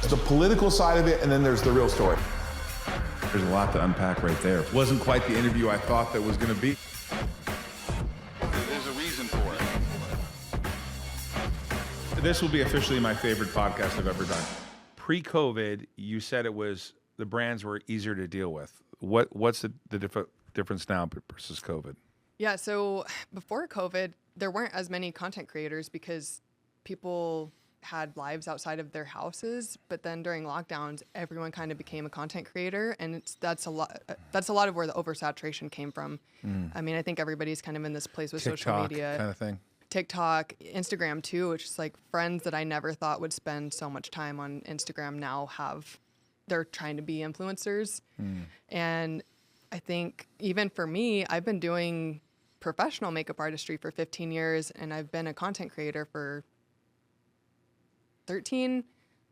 the political side of it, and then there's the real story. There's a lot to unpack right there. It wasn't quite the interview I thought that was going to be. There's a reason for it. This will be officially my favorite podcast I've ever done. Pre-COVID, you said the brands were easier to deal with. What's the difference now versus COVID? Yeah, so before COVID, there weren't as many content creators because people had lives outside of their houses. But then during lockdowns, everyone kind of became a content creator, and that's a lot of where the oversaturation came from. I mean, I think everybody's kind of in this place with TikTok social media, kind of thing. TikTok, Instagram too, which is like friends that I never thought would spend so much time on Instagram now they're trying to be influencers. And I think even for me, I've been doing professional makeup artistry for 15 years, and I've been a content creator for 13.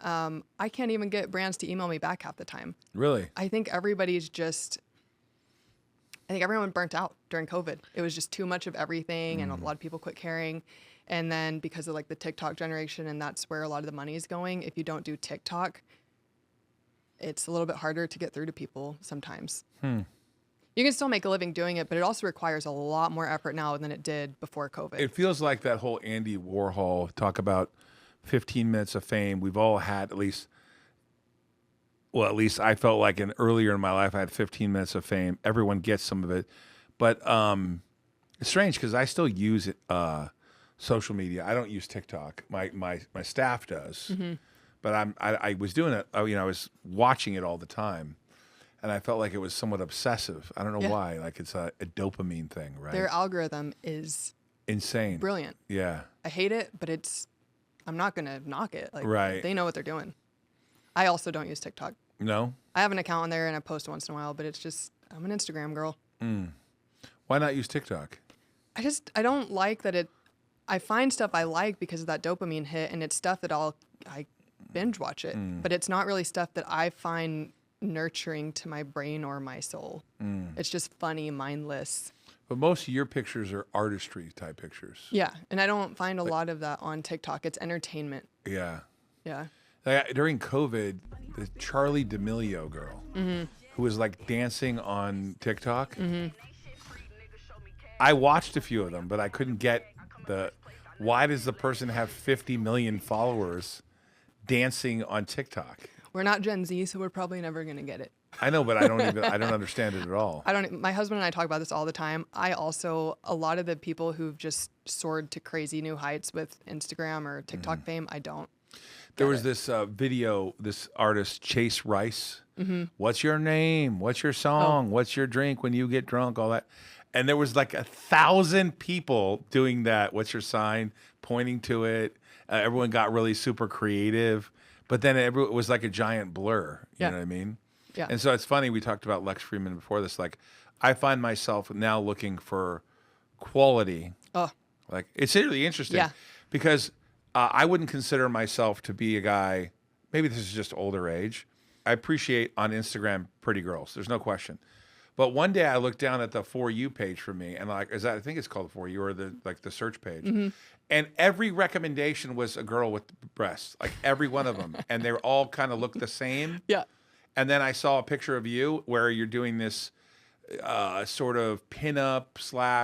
I can't even get brands to email me back half the time. Really? I think everyone burnt out during COVID. It was just too much of everything, and a lot of people quit caring. And then because of like the TikTok generation, and that's where a lot of the money is going, if you don't do TikTok, it's a little bit harder to get through to people sometimes. You can still make a living doing it, but it also requires a lot more effort now than it did before COVID. It feels like that whole Andy Warhol talk about 15 minutes of fame. We've all had at least I felt like earlier in my life I had 15 minutes of fame. Everyone gets some of it. But it's strange because I still use it, social media. I don't use TikTok. My staff does. But I was doing it, I was watching it all the time. And I felt like it was somewhat obsessive. I don't know why. Like it's a dopamine thing, right? Their algorithm is insane. Brilliant. Yeah. I hate it, but I'm not going to knock it. Like, right. They know what they're doing. I also don't use TikTok. No? I have an account on there and I post once in a while, but it's just, I'm an Instagram girl. Why not use TikTok? I don't like that I find stuff I like because of that dopamine hit, and it's stuff that I binge watch it, but it's not really stuff that I find nurturing to my brain or my soul. It's just funny, mindless. But most of your pictures are artistry type pictures. Yeah, and I don't find a lot of that on TikTok. It's entertainment. Yeah. Yeah. Like, during COVID, the Charlie D'Amelio girl, who was like dancing on TikTok, I watched a few of them, but I couldn't get why does the person have 50 million followers dancing on TikTok? We're not Gen Z, so we're probably never going to get it. I know, but I don't understand it at all. My husband and I talk about this all the time. A lot of the people who've just soared to crazy new heights with Instagram or TikTok fame, I don't. There was this video, this artist, Chase Rice. What's your name? What's your song? What's your drink when you get drunk? All that. And there was like 1,000 people doing that. What's your sign? Pointing to it. Everyone got really super creative. But then it was like a giant blur. You know what I mean? Yeah. And so it's funny, we talked about Lex Fridman before this. Like, I find myself now looking for quality. Oh. Like, it's really interesting. Yeah. Because I wouldn't consider myself to be a guy, maybe this is just older age. I appreciate on Instagram pretty girls. There's no question. But one day I looked down at the For You page for me, and I think it's called For You, or the search page. And every recommendation was a girl with breasts, like every one of them. And they all kind of looked the same. Yeah. And then I saw a picture of you where you're doing this sort of pinup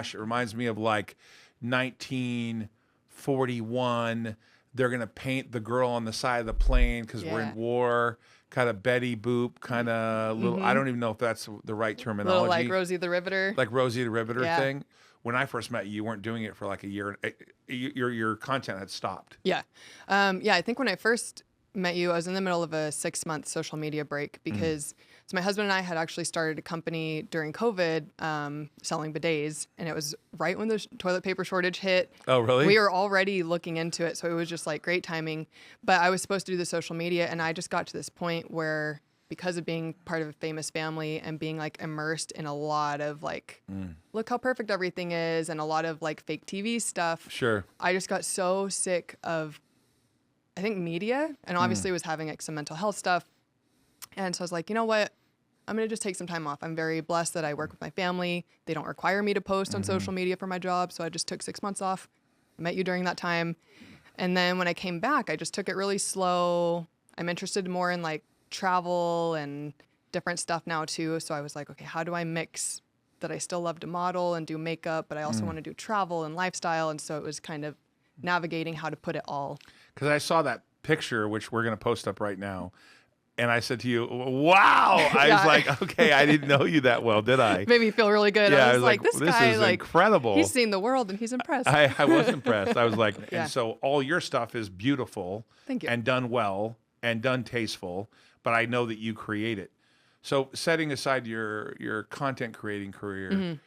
/ it reminds me of like 1941. They're going to paint the girl on the side of the plane because we're in war. Kind of Betty Boop, kind of little. I don't even know if that's the right terminology. Little like Rosie the Riveter. Like Rosie the Riveter thing. When I first met you, you weren't doing it for like a year. Your content had stopped. Yeah. I think when I first met you, I was in the middle of a 6-month social media break because so my husband and I had actually started a company during COVID selling bidets, and it was right when the toilet paper shortage hit. Oh, really? We were already looking into it, so it was just like great timing. But I was supposed to do the social media, and I just got to this point where, because of being part of a famous family and being like immersed in a lot of like, look how perfect everything is, and a lot of like fake TV stuff. Sure. I just got so sick of, I think, media, and obviously was having like some mental health stuff. And so I was like, you know what? I'm going to just take some time off. I'm very blessed that I work with my family. They don't require me to post on social media for my job. So I just took 6 months off. I met you during that time. And then when I came back, I just took it really slow. I'm interested more in like travel and different stuff now too. So I was like, okay, how do I mix that I still love to model and do makeup, but I also want to do travel and lifestyle. And so it was kind of navigating how to put it all. Because I saw that picture, which we're going to post up right now. And I said to you, wow. I was like, okay, I didn't know you that well, did I? Made me feel really good. Yeah, I was like, this guy, is like, incredible. He's seen the world and he's impressed. I was impressed. I was like, Yeah. and so all your stuff is beautiful. Thank you. And done well and done tasteful, but I know that you create it. So setting aside your content creating career,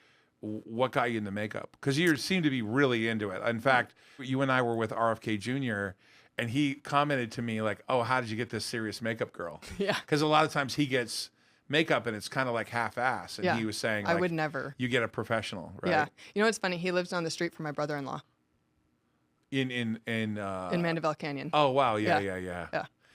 what got you into makeup? Because you seem to be really into it. In fact, you and I were with RFK Jr., and he commented to me like, oh, how did you get this serious makeup girl? Yeah. Because a lot of times he gets makeup and it's kind of like half-ass. And he was saying, like, I would never. You get a professional, right? Yeah. You know what's funny? He lives down the street from my brother-in-law In Mandeville Canyon. Oh, wow. Yeah. Yeah.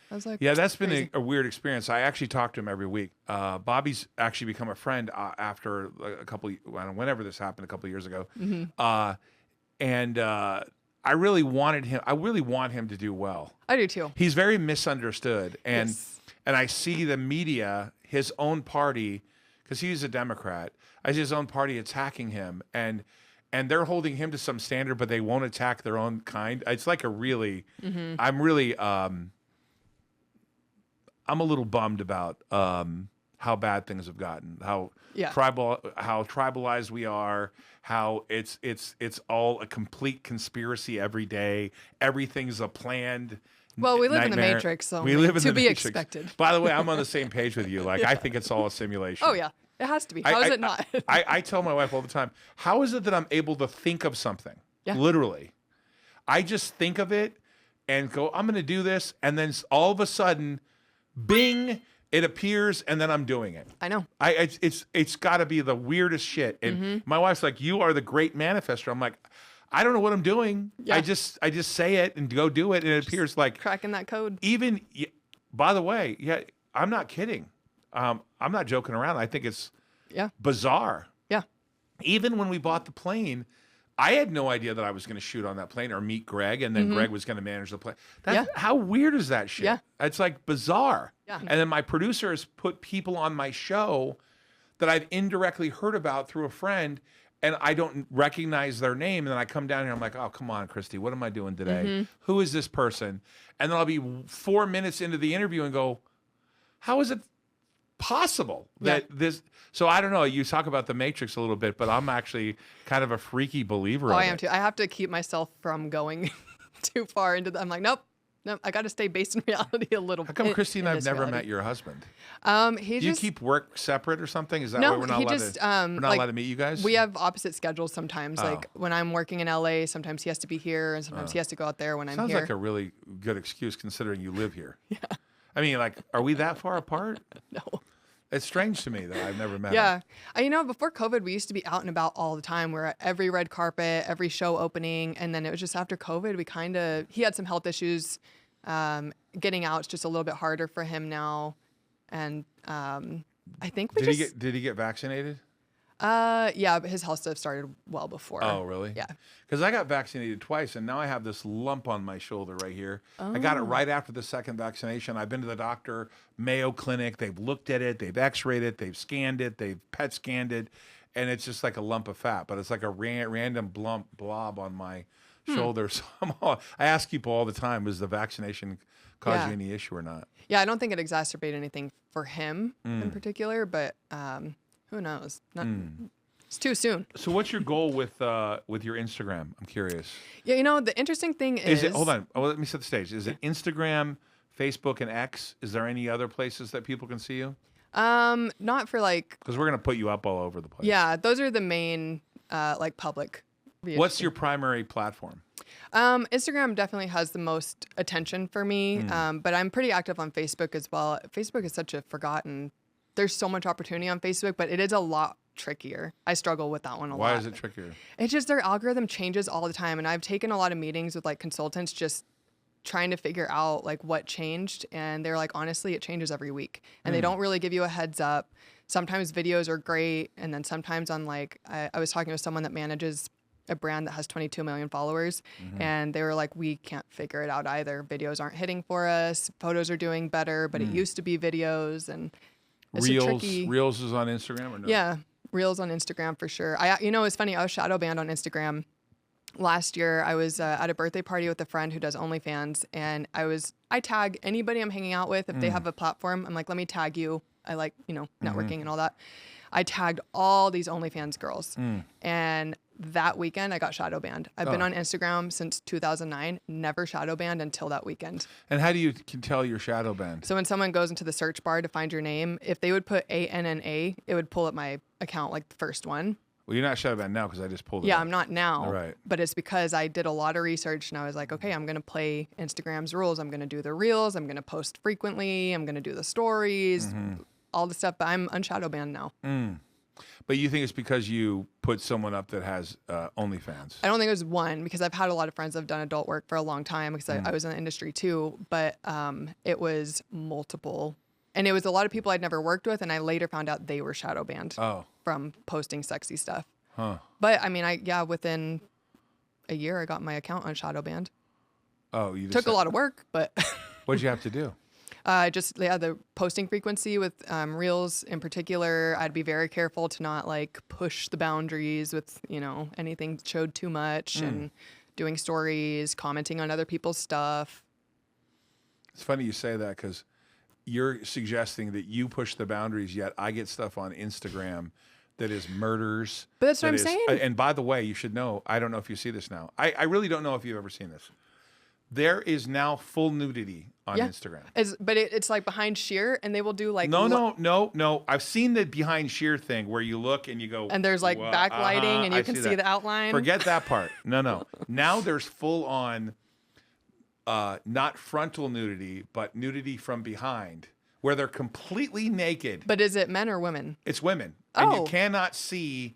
I was like, Yeah, that's been crazy. a weird experience. I actually talk to him every week. Bobby's actually become a friend after a couple, whenever this happened, a couple of years ago. I really wanted him. I really want him to do well. I do too. He's very misunderstood, and Yes. and I see the media, his own party, because he's a Democrat. I see his own party attacking him, and they're holding him to some standard, but they won't attack their own kind. It's like a really, I'm really, I'm a little bummed about how bad things have gotten, how tribalized we are, how it's all a complete conspiracy every day. Everything's a planned. Well, we live in the nightmare. Matrix, so We live in to the be Matrix. expected. By the way, I'm on the same page with you. Like, I think it's all a simulation. Oh yeah, it has to be. How is it not? I tell my wife all the time, how is it that I'm able to think of something? Yeah. Literally. I just think of it and go, I'm going to do this. And then all of a sudden, bing, it appears, and then I'm doing it. I know. It's got to be the weirdest shit. And my wife's like, you are the great manifester. I'm like, I don't know what I'm doing. Yeah. I just say it and go do it. And it appears like Cracking that code. even, by the way, yeah, I'm not kidding. I'm not joking around. I think it's bizarre. Yeah. Even when we bought the plane, I had no idea that I was going to shoot on that plane or meet Greg, and then Greg was going to manage the plane. How weird is that shit? Yeah. It's like bizarre. Yeah. And then my producer has put people on my show that I've indirectly heard about through a friend, and I don't recognize their name. And then I come down here, I'm like, oh, come on, Christy, what am I doing today? Who is this person? And then I'll be 4 minutes into the interview and go, how is it possible that this? So I don't know. You talk about the Matrix a little bit, but I'm actually kind of a freaky believer. Oh, of I am it. too. I have to keep myself from going too far into the. I'm like, nope. I got to stay based in reality a little. How come Christy and in I've this never reality. met your husband? He Do you just keep work separate or something? Is that No, why we're not he allowed just, to? We're not like, allowed to meet you guys. we have opposite schedules sometimes. Oh. Like when I'm working in LA, sometimes he has to be here, and sometimes he has to go out there when I'm Sounds here. like a really good excuse considering you live here. Yeah. I mean, like, are we that far apart? No. It's strange to me that I've never met him. Yeah. Before COVID, we used to be out and about all the time. We're at every red carpet, every show opening. And then it was just after COVID, he had some health issues. Getting out's just a little bit harder for him now. And I think we Did he get vaccinated? yeah, but his health stuff started well before. Oh, really? Yeah. Because I got vaccinated twice, and now I have this lump on my shoulder right here. I got it right after the second vaccination. I've been to the doctor, Mayo Clinic. They've looked at it. They've x-rayed it. They've scanned it. They've PET scanned it. And it's just like a lump of fat, but it's like a random blob on my shoulder. So I ask people all the time, does the vaccination cause you any issue or not? Yeah, I don't think it exacerbated anything for him in particular, but who knows? It's too soon. So what's your goal with your Instagram? I'm curious. Yeah, the interesting thing is It, hold on. Oh, let me set the stage. Is it Instagram, Facebook, and X? Is there any other places that people can see you? not for like, Because we're going to put you up all over the place. yeah, those are the main like public. What's your primary platform? Instagram definitely has the most attention for me, but I'm pretty active on Facebook as well. Facebook is such a forgotten. There's so much opportunity on Facebook, but it is a lot trickier. I struggle with that one a lot. Why is it trickier? It's just their algorithm changes all the time, and I've taken a lot of meetings with like consultants just trying to figure out like what changed, and they're like, honestly, it changes every week, and they don't really give you a heads up. Sometimes videos are great, and then sometimes on like I was talking with someone that manages a brand that has 22 million followers. And they were like, we can't figure it out either. Videos aren't hitting for us. Photos are doing better, but it used to be videos. And it's a tricky... Reels is on Instagram or no? Yeah, Reels on Instagram for sure. It's funny. I was shadow banned on Instagram last year. I was at a birthday party with a friend who does OnlyFans, and I tag anybody I'm hanging out with. If they have a platform, I'm like, let me tag you. I like, networking and all that. I tagged all these OnlyFans girls. And that weekend, I got shadow banned. I've been on Instagram since 2009, never shadow banned until that weekend. And how do you can tell you're shadow banned? So when someone goes into the search bar to find your name, if they would put ANNA, it would pull up my account, like the first one. Well, you're not shadow banned now because I just pulled it Yeah, up. I'm not now. Right. But it's because I did a lot of research and I was like, okay, I'm going to play Instagram's rules. I'm going to do the reels. I'm going to post frequently. I'm going to do the stories, all the stuff. But I'm unshadow banned now. But you think it's because you put someone up that has OnlyFans? I don't think it was one, because I've had a lot of friends that have done adult work for a long time, because I was in the industry too. But it was multiple. And it was a lot of people I'd never worked with. And I later found out they were shadow banned from posting sexy stuff. But I mean, within a year, I got my account on shadow banned. Oh, you just took a lot of work, but what did you have to do? The posting frequency with Reels in particular, I'd be very careful to not like push the boundaries with, anything that showed too much, and doing stories, commenting on other people's stuff. It's funny you say that, because you're suggesting that you push the boundaries, yet I get stuff on Instagram that is murders. But that's what I'm saying. And by the way, you should know, I don't know if you see this now. I really don't know if you've ever seen this. There is now full nudity on Instagram. But it's like behind sheer, and they will do like... No. I've seen the behind sheer thing where you look and you go... And there's like backlighting, and you can see the outline. Forget that part. No. Now there's full on, not frontal nudity, but nudity from behind, where they're completely naked. But is it men or women? It's women. And you cannot see...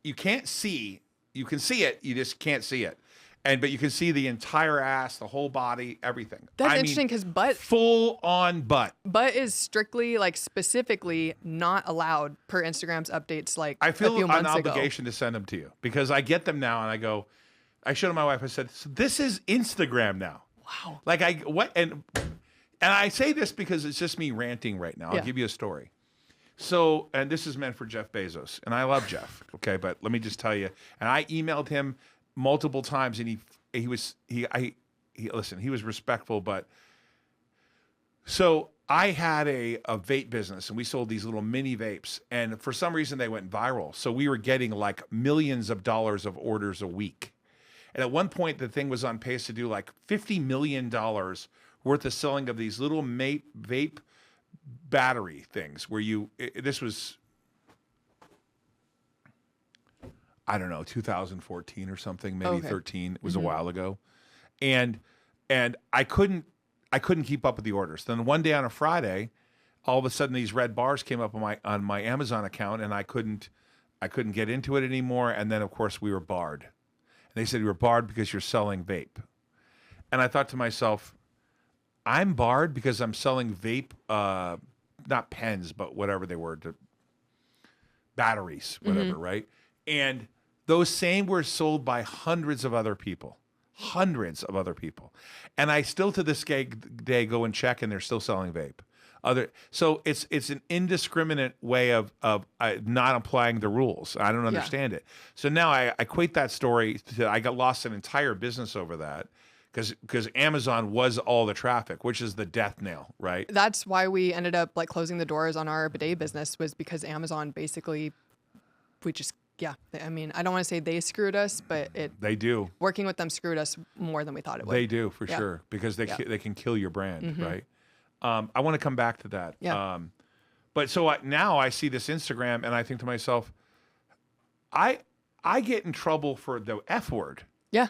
You can't see... You can see it, you just can't see it. But you can see the entire ass, the whole body, everything. That's interesting, because butt... Full on butt. Butt is strictly, like, specifically not allowed per Instagram's updates, like, I feel a few months an ago. obligation to send them to you, because I get them now, and I go... I showed my wife, I said, so this is Instagram now. Wow. Like, and I say this because it's just me ranting right now. I'll give you a story. So, and this is meant for Jeff Bezos, and I love Jeff, okay? But let me just tell you, and I emailed him multiple times, and he was respectful, but so I had a vape business, and we sold these little mini vapes, and for some reason they went viral. So we were getting like millions of dollars of orders a week. And at one point the thing was on pace to do like $50 million worth of selling of these little vape battery things where this was, I don't know, 2014 or something, maybe 13. It was a while ago. And I couldn't keep up with the orders. Then one day on a Friday, all of a sudden these red bars came up on my Amazon account, and I couldn't get into it anymore. And then of course we were barred. And they said, you were barred because you're selling vape. And I thought to myself, I'm barred because I'm selling vape, not pens, but whatever they were, batteries, whatever, right? And those same were sold by hundreds of other people. And I still to this day go and check, and they're still selling vape. So it's an indiscriminate way of not applying the rules. I don't understand it. So now I equate that story to, I got lost an entire business over that, because Amazon was all the traffic, which is the death knell, right? That's why we ended up like closing the doors on our bidet business, was because Amazon basically, I mean, I don't want to say they screwed us, but they do. Working with them screwed us more than we thought it would. They do, for sure, because they can kill your brand, right? I want to come back to that. Yeah. But so now I see this Instagram, and I think to myself, I get in trouble for the F word. Yeah.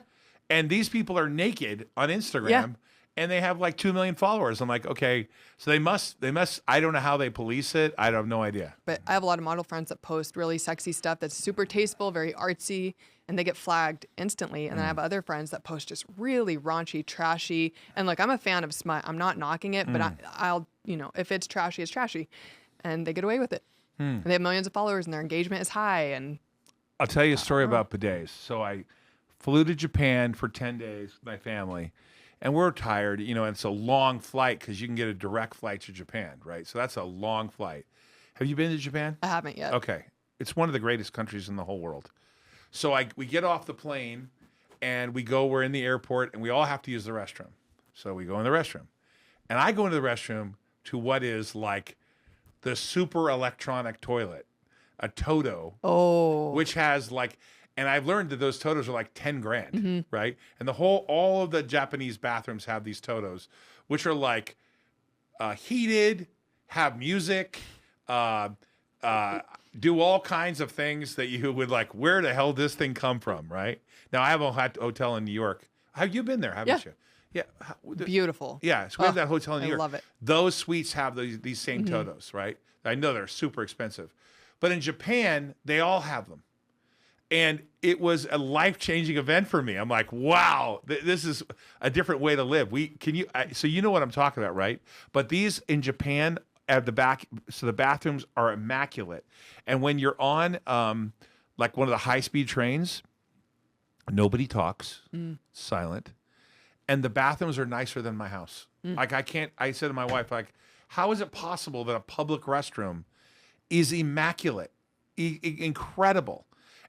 And these people are naked on Instagram, and they have like 2 million followers. I'm like, okay, so they must, I don't know how they police it. I have no idea. But I have a lot of model friends that post really sexy stuff that's super tasteful, very artsy, and they get flagged instantly. And then I have other friends that post just really raunchy, trashy. And like, I'm a fan of smut. I'm not knocking it, but I'll, if it's trashy, it's trashy. And they get away with it. And they have millions of followers, and their engagement is high. And I'll tell you a story about bidets. So flew to Japan for 10 days with my family. And we're tired, and it's a long flight because you can get a direct flight to Japan, right? So that's a long flight. Have you been to Japan? I haven't yet. Okay. It's one of the greatest countries in the whole world. So we get off the plane and we're in the airport and we all have to use the restroom. So we go in the restroom. And I go into the restroom to what is like the super electronic toilet, a TOTO. Oh. Which has and I've learned that those TOTOs are like 10 grand, right? And all of the Japanese bathrooms have these TOTOs, which are like heated, have music, do all kinds of things that you would like, where the hell did this thing come from, right? Now, I have a hotel in New York. Have you been there, haven't you? Yeah. Beautiful. Yeah, so we have that hotel in New York. I love it. Those suites have these same TOTOs, right? I know they're super expensive. But in Japan, they all have them. And it was a life-changing event for me. I'm like, wow, this is a different way to live. So you know what I'm talking about, right? But these in Japan at the back, so the bathrooms are immaculate. And when you're on like one of the high-speed trains, nobody talks, silent. And the bathrooms are nicer than my house. Like I said to my wife, like, how is it possible that a public restroom is immaculate, incredible?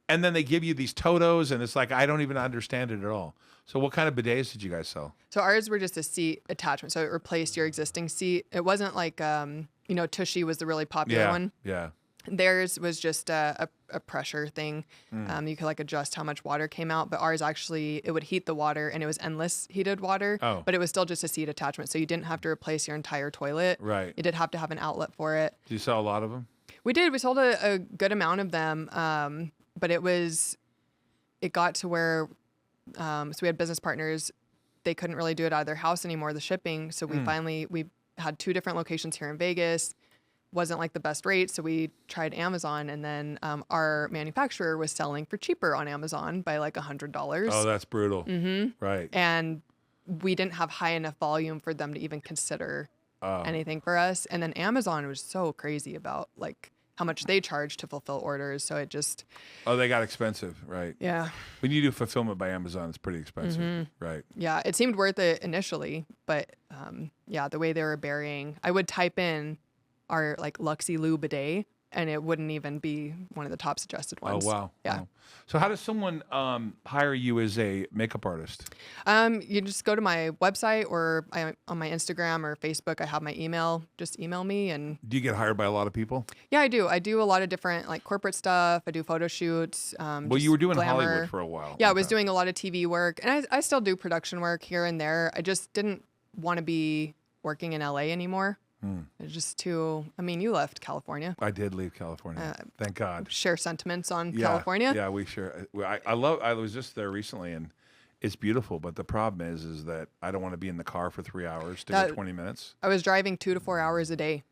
And then they give you these TOTOs, and it's like, I don't even understand it at all. So what kind of bidets did you guys sell? So ours were just a seat attachment. So it replaced your existing seat. It wasn't like, Tushy was the really popular one. Yeah. Theirs was just a pressure thing. You could like adjust how much water came out, but ours actually, it would heat the water and it was endless heated water, but it was still just a seat attachment. So you didn't have to replace your entire toilet. Right. You did have to have an outlet for it. Did you sell a lot of them? We did. We sold a good amount of them. But it got to where, so we had business partners, they couldn't really do it out of their house anymore, the shipping. So we had 2 different locations here in Vegas. Wasn't like the best rate, so we tried Amazon, and then our manufacturer was selling for cheaper on Amazon by like $100. Oh, that's brutal. Right. And we didn't have high enough volume for them to even consider anything for us. And then Amazon was so crazy about like how much they charge to fulfill orders. So it just... Oh, they got expensive, right? Yeah. When you do fulfillment by Amazon, it's pretty expensive, right? Yeah, it seemed worth it initially, but the way they were burying... I would type in our like Luxy Lou bidet, and it wouldn't even be one of the top suggested ones. Oh, wow. Yeah. Wow. So how does someone hire you as a makeup artist? You just go to my website or on my Instagram or Facebook, I have my email. Just email me. And do you get hired by a lot of people? Yeah, I do. I do a lot of different like corporate stuff. I do photo shoots. Well, you were doing glamour. Hollywood for a while. Yeah, I was doing a lot of TV work, and I still do production work here and there. I just didn't want to be working in LA anymore. It's just too... I mean, you left California. I did leave California. Thank God. Share sentiments on California? Yeah, we share. I was just there recently, and it's beautiful. But the problem is that I don't want to be in the car for 3 hours to go 20 minutes. I was driving 2 to 4 hours a day.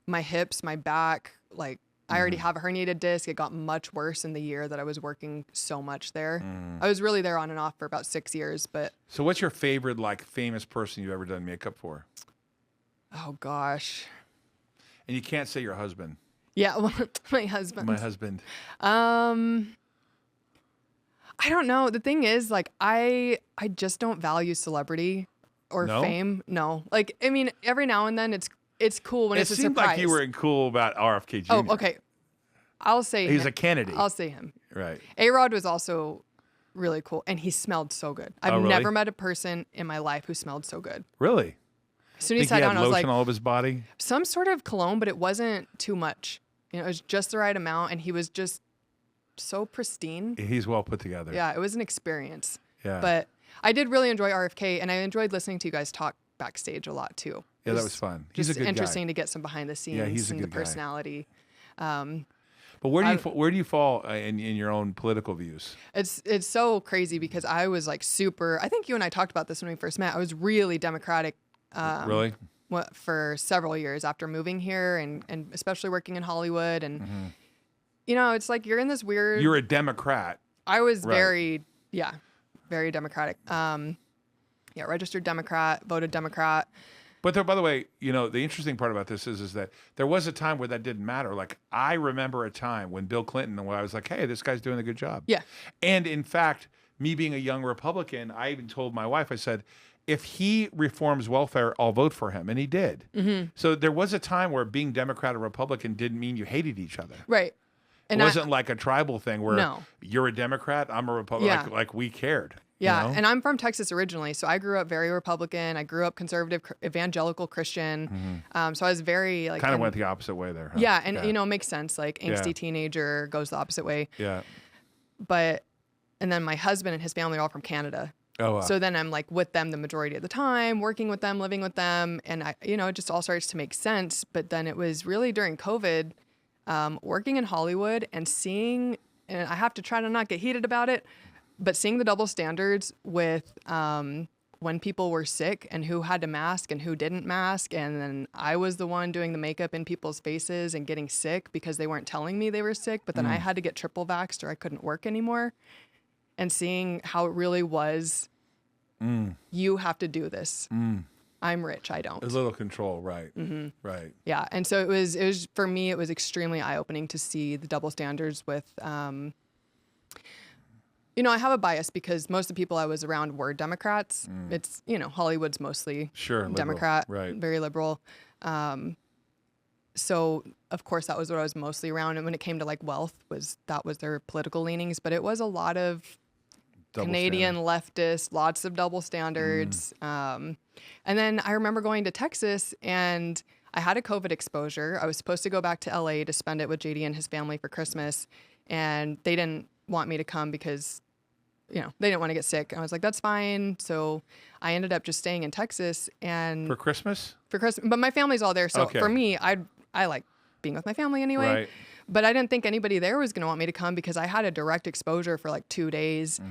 My hips, my back, like I already have a herniated disc. It got much worse in the year that I was working so much there. I was really there on and off for about 6 years. But so what's your favorite like famous person you've ever done makeup for? Oh, gosh. And you can't say your husband. Yeah, well, my husband. My husband. I don't know. The thing is, like, I just don't value celebrity or fame. No. Like, I mean, every now and then it's cool when it's a surprise. It seemed like you were cool about RFK Jr. Oh, okay. I'll say He's him. a Kennedy. I'll say him. Right. A-Rod was also really cool, and he smelled so good. I've really? never met a person in my life who smelled so good. Really? As soon as he sat down, I was like, lotion all over his body? Some sort of cologne, but it wasn't too much. It was just the right amount, and he was just so pristine. He's well put together. Yeah, it was an experience. Yeah. But I did really enjoy RFK, and I enjoyed listening to you guys talk backstage a lot too. Yeah, that was fun. He's a good guy. Interesting to get some behind the scenes and the personality. But where do you fall in your own political views? It's so crazy because I was like super. I think you and I talked about this when we first met. I was really Democratic. Really? For several years after moving here and especially working in Hollywood. And, it's like you're in this weird... You're a Democrat. I was very Democratic. Registered Democrat, voted Democrat. But there, by the way, the interesting part about this is that there was a time where that didn't matter. Like, I remember a time when Bill Clinton, when I was like, hey, this guy's doing a good job. Yeah. And in fact, me being a young Republican, I even told my wife, I said, if he reforms welfare, I'll vote for him. And he did. So there was a time where being Democrat or Republican didn't mean you hated each other. Right. And it wasn't like a tribal thing where No. you're a Democrat, I'm a Republican. Yeah. Like we cared. Yeah. You know? And I'm from Texas originally. So I grew up very Republican. I grew up conservative, evangelical Christian. So I was very like. Kind of went the opposite way there. Huh? Yeah. And, you know, it makes sense. Like angsty teenager goes the opposite way. Yeah. And then my husband and his family are all from Canada. Oh, wow. So then I'm like with them the majority of the time, working with them, living with them. And I, you know, it just all starts to make sense. But then it was really during COVID, working in Hollywood and seeing, and I have to try to not get heated about it, but seeing the double standards with when people were sick and who had to mask and who didn't mask. And then I was the one doing the makeup in people's faces and getting sick because they weren't telling me they were sick. But then I had to get triple vaxxed or I couldn't work anymore. And seeing how it really was, you have to do this. I'm rich, I don't. A little control, right? Right. Yeah, and so it was for me. It was extremely eye opening to see the double standards with. You know, I have a bias because most of the people I was around were Democrats. It's, you know, Hollywood's mostly liberal, Democrat, right? Very liberal. So of course that was what I was mostly around. And when it came to like wealth, that was their political leanings, but it was a lot of Canadian leftists, lots of double standards. And then I remember going to Texas and I had a COVID exposure. I was supposed to go back to LA to spend it with JD and his family for Christmas. And they didn't want me to come because, you know, they didn't want to get sick. And I was like, that's fine. So I ended up just staying in Texas and For Christmas? For Christmas. But my family's all there. So Okay. for me, I like being with my family anyway. Right. But I didn't think anybody there was going to want me to come because I had a direct exposure for like 2 days.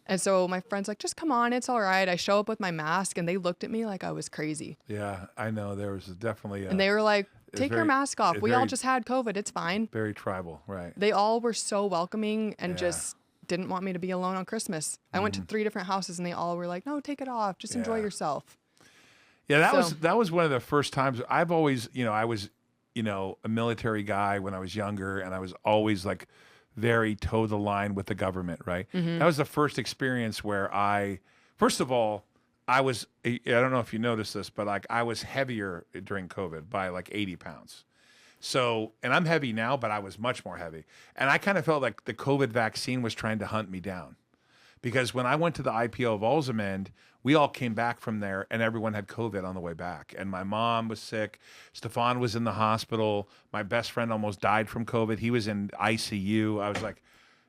And so my friend's like, just come on, it's all right. I show up with my mask and they looked at me like I was crazy. Yeah, I know. There was definitely And they were like, take your mask off. it's We all very- just had COVID. It's fine. very tribal, right? They all were so welcoming and Yeah. just didn't want me to be alone on Christmas. I went to 3 different houses and they all were like, no, take it off. Just enjoy Yeah. yourself. Yeah, So- that was one of the first times I've always, you know, I was, you know, a military guy when I was younger, and I was always like very toe the line with the government, right? That was the first experience where first of all, I don't know if you noticed this, but like I was heavier during COVID by like 80 pounds. So, and I'm heavy now, but I was much more heavy. And I kind of felt like the COVID vaccine was trying to hunt me down. Because when I went to the IPO of Alzamend, we all came back from there and everyone had COVID on the way back. And my mom was sick. Stefan was in the hospital. My best friend almost died from COVID. He was in ICU. I was like,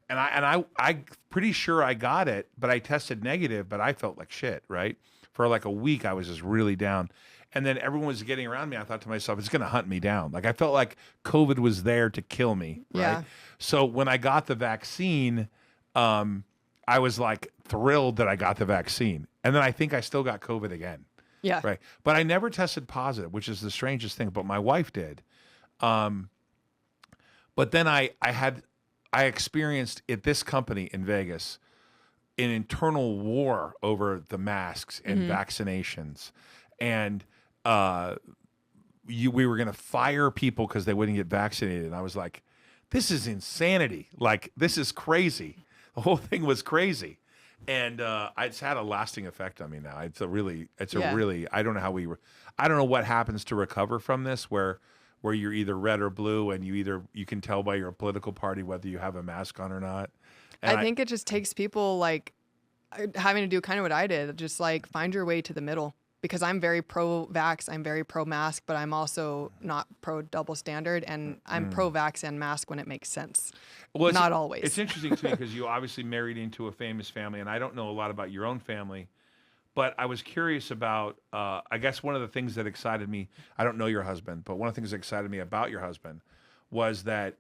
and I pretty sure I got it, but I tested negative, but I felt like shit, right? For like a week, I was just really down. And then everyone was getting around me. I thought to myself, it's going to hunt me down. Like I felt like COVID was there to kill me, right? Yeah. So when I got the vaccine, I was like thrilled that I got the vaccine. And then I think I still got COVID again. Yeah. Right. But I never tested positive, which is the strangest thing. But my wife did. But then I experienced at this company in Vegas an internal war over the masks and vaccinations. And we were going to fire people because they wouldn't get vaccinated. And I was like, this is insanity. Like, this is crazy. The whole thing was crazy. And it's had a lasting effect on me now. It's a really, I don't know I don't know what happens to recover from this where you're either red or blue and you can tell by your political party whether you have a mask on or not. And I think it just takes people like having to do kind of what I did, just like find your way to the middle. Because I'm very pro-vax, I'm very pro-mask, but I'm also not pro-double standard, and I'm pro-vax and mask when it makes sense. Well, not always. It's interesting to me because you obviously married into a famous family, and I don't know a lot about your own family, but I was curious about, I guess one of the things that excited me, I don't know your husband, but one of the things that excited me about your husband was that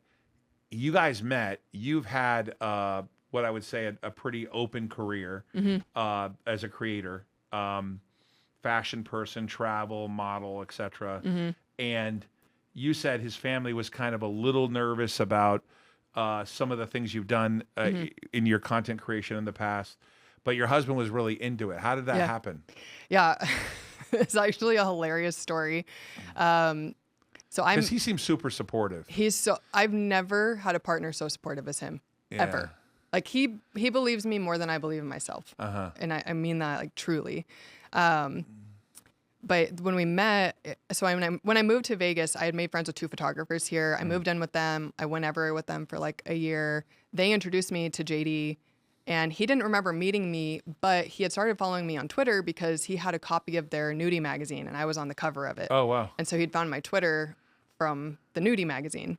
you guys met, you've had what I would say a pretty open career as a creator. Fashion person, travel, model, etc. And you said his family was kind of a little nervous about some of the things you've done in your content creation in the past, but your husband was really into it. How did that happen? Yeah, it's actually a hilarious story. Because he seems super supportive. I've never had a partner so supportive as him, ever. Like he believes me more than I believe in myself. And I mean that like truly. But when we met, so when I moved to Vegas, I had made friends with 2 photographers here. I moved in with them. I went everywhere with them for like a year. They introduced me to JD, and he didn't remember meeting me, but he had started following me on Twitter because he had a copy of their nudie magazine, and I was on the cover of it. Oh, wow. And so he'd found my Twitter from the nudie magazine.